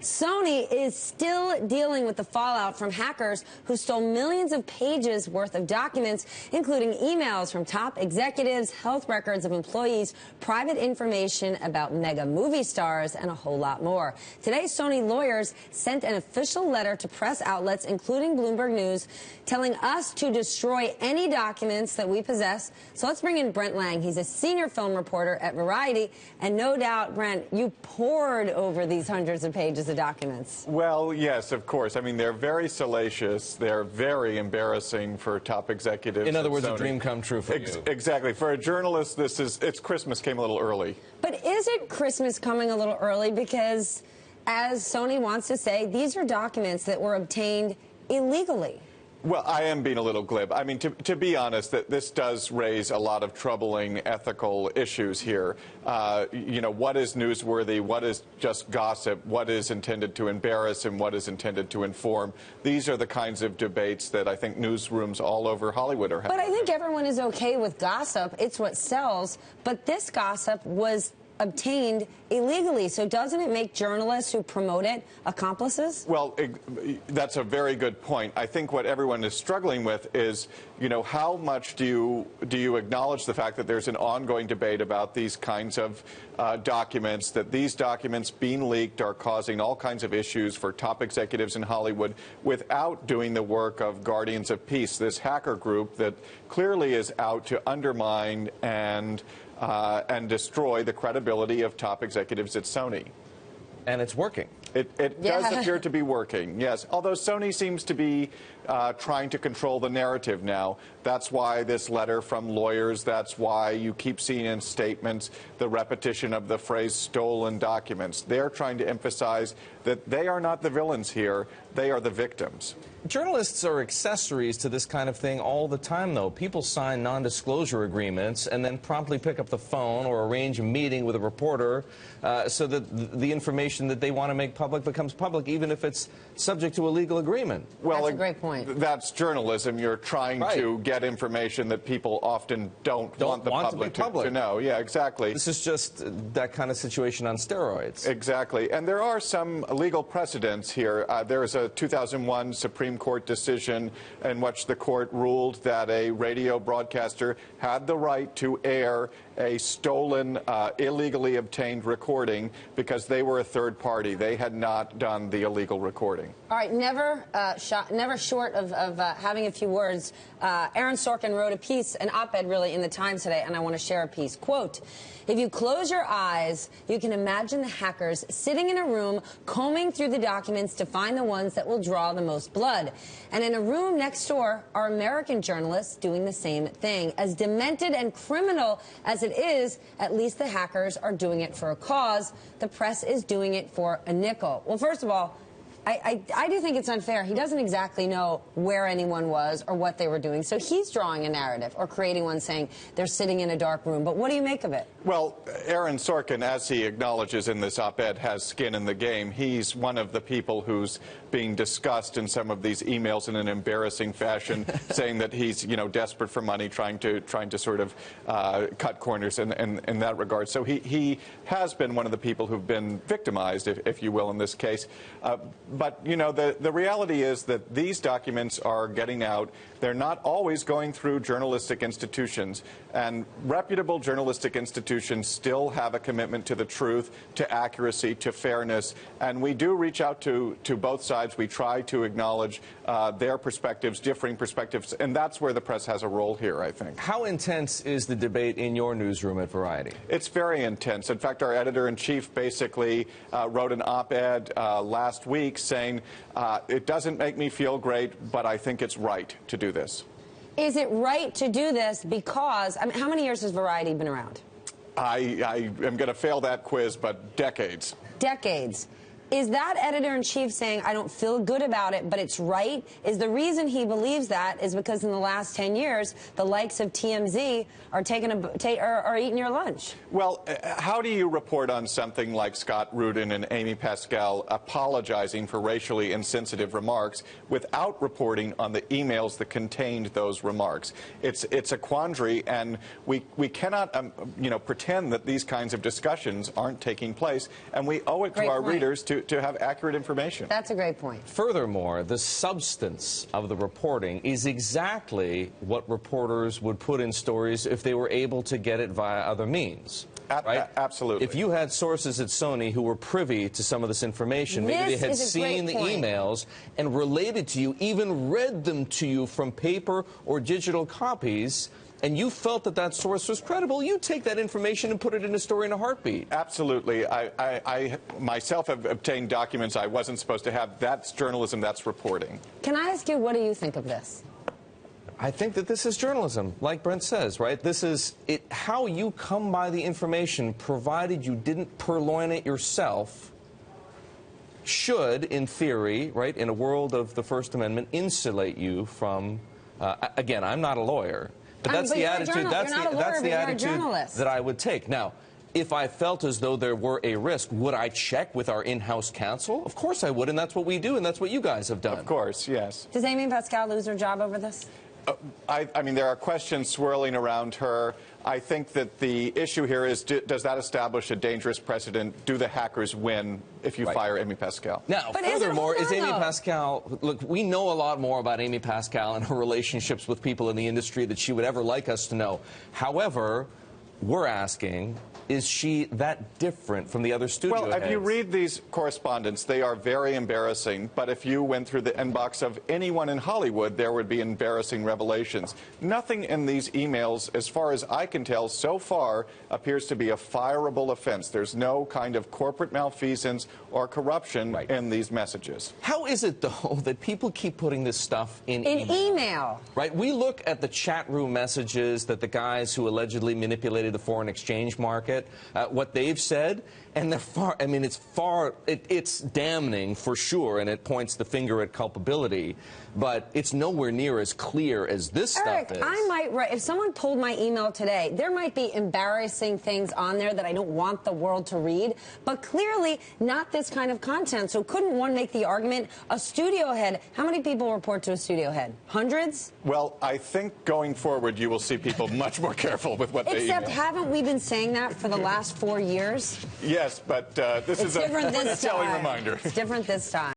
Sony is still dealing with the fallout from hackers who stole millions of pages worth of documents, including emails from top executives, health records of employees, private information about mega movie stars, and a whole lot more. Today, Sony lawyers sent an official letter to press outlets, including Bloomberg News, telling us to destroy any documents that we possess. So let's bring in Brent Lang. He's a senior film reporter at Variety. And no doubt, Brent, you pored over these hundreds of pages of documents. Well, yes, of course. I mean, they're very salacious. They're very embarrassing for top executives. In other words, a dream come true for you. Exactly. For a journalist, it's Christmas came a little early. But is it Christmas coming a little early? Because, as Sony wants to say, these are documents that were obtained illegally. Well, I am being a little glib. I mean, to be honest, that this does raise a lot of troubling ethical issues here. You know, what is newsworthy? What is just gossip? What is intended to embarrass and what is intended to inform? These are the kinds of debates that I think newsrooms all over Hollywood are having. But I think everyone is okay with gossip. It's what sells. But this gossip was obtained illegally. So doesn't it make journalists who promote it accomplices? Well, that's a very good point. I think what everyone is struggling with is, you know, how much do you acknowledge the fact that there's an ongoing debate about these kinds of documents, that these documents being leaked are causing all kinds of issues for top executives in Hollywood without doing the work of Guardians of Peace, this hacker group that clearly is out to undermine and destroy the credibility of top executives at Sony. And it's working. It does appear to be working, yes. Although Sony seems to be trying to control the narrative now. That's why this letter from lawyers, that's why you keep seeing in statements the repetition of the phrase stolen documents. They're trying to emphasize that they are not the villains here, they are the victims. Journalists are accessories to this kind of thing all the time, though. People sign non-disclosure agreements and then promptly pick up the phone or arrange a meeting with a reporter so that the information that they want to make public becomes public, even if it's subject to a legal agreement. Well, that's a great point. That's journalism. You're trying to get information that people often don't want the public to know. Yeah, exactly. This is just that kind of situation on steroids. Exactly. And there are some legal precedents here. There is a 2001 Supreme Court decision in which the court ruled that a radio broadcaster had the right to air a stolen, illegally obtained recording because they were a third party. They had not done the illegal recording. All right, never short of having a few words. Aaron Sorkin wrote a piece, an op-ed really, in the Times today, and I want to share a piece. Quote, "If you close your eyes, you can imagine the hackers sitting in a room combing through the documents to find the ones that will draw the most blood. And in a room next door are American journalists doing the same thing. As demented and criminal as it is, at least the hackers are doing it for a cause. The press is doing it for a nickel." Well, first of all, I do think it's unfair. He doesn't exactly know where anyone was or what they were doing. So he's drawing a narrative or creating one saying they're sitting in a dark room. But what do you make of it? Well, Aaron Sorkin, as he acknowledges in this op-ed, has skin in the game. He's one of the people who's being discussed in some of these emails in an embarrassing fashion, saying that he's, you know, desperate for money, trying to sort of cut corners in that regard. So he has been one of the people who've been victimized, if you will, in this case. But, you know, the reality is that these documents are getting out. They're not always going through journalistic institutions. And reputable journalistic institutions still have a commitment to the truth, to accuracy, to fairness. And we do reach out to both sides. We try to acknowledge their perspectives, differing perspectives. And that's where the press has a role here, I think. How intense is the debate in your newsroom at Variety? It's very intense. In fact, our editor-in-chief basically wrote an op-ed last week saying, it doesn't make me feel great, but I think it's right to do this. Is it right to do this because, I mean, how many years has Variety been around? I am going to fail that quiz, but decades. Decades. Is that editor-in-chief saying, I don't feel good about it, but it's right? Is the reason he believes that is because in the last 10 years, the likes of TMZ are eating your lunch? Well, how do you report on something like Scott Rudin and Amy Pascal apologizing for racially insensitive remarks without reporting on the emails that contained those remarks? It's a quandary, and we cannot, you know, pretend that these kinds of discussions aren't taking place, and we owe it to our readers to to have accurate information. That's a great point. Furthermore, the substance of the reporting is exactly what reporters would put in stories if they were able to get it via other means. Right? Absolutely. If you had sources at Sony who were privy to some of this information, maybe they had seen the emails and related to you, even read them to you from paper or digital copies, and you felt that that source was credible, you take that information and put it in a story in a heartbeat. Absolutely. I myself have obtained documents I wasn't supposed to have. That's journalism. That's reporting. Can I ask you, what do you think of this? I think that this is journalism, like Brent says, right? This is how you come by the information, provided you didn't purloin it yourself, should, in theory, right, in a world of the First Amendment, insulate you from, again, I'm not a lawyer, but that's the attitude, that's the attitude that I would take. Now, if I felt as though there were a risk, would I check with our in-house counsel? Of course I would, and that's what we do, and that's what you guys have done. Of course, yes. Does Amy Pascal lose her job over this? I mean, there are questions swirling around her. I think that the issue here is, does that establish a dangerous precedent? Do the hackers win if you fire Amy Pascal? Now, furthermore, is Amy Pascal, look, we know a lot more about Amy Pascal and her relationships with people in the industry that she would ever like us to know. However, we're asking, is she that different from the other studio heads? Well, if you read these correspondence, they are very embarrassing. But if you went through the inbox of anyone in Hollywood, there would be embarrassing revelations. Nothing in these emails, as far as I can tell, so far appears to be a fireable offense. There's no kind of corporate malfeasance or corruption in these messages. How is it, though, that people keep putting this stuff in email? Right? We look at the chat room messages that the guys who allegedly manipulated the foreign exchange market, what they've said, and they're far, I mean, it's damning for sure, and it points the finger at culpability, but it's nowhere near as clear as this stuff is. I might write, if someone pulled my email today, there might be embarrassing things on there that I don't want the world to read, but clearly not this kind of content. So couldn't one make the argument, a studio head, how many people report to a studio head? Hundreds? Well, I think going forward you will see people much more careful with what they email. Except haven't we been saying that for the last 4 years? Yes, but this is a telling reminder. It's different this time.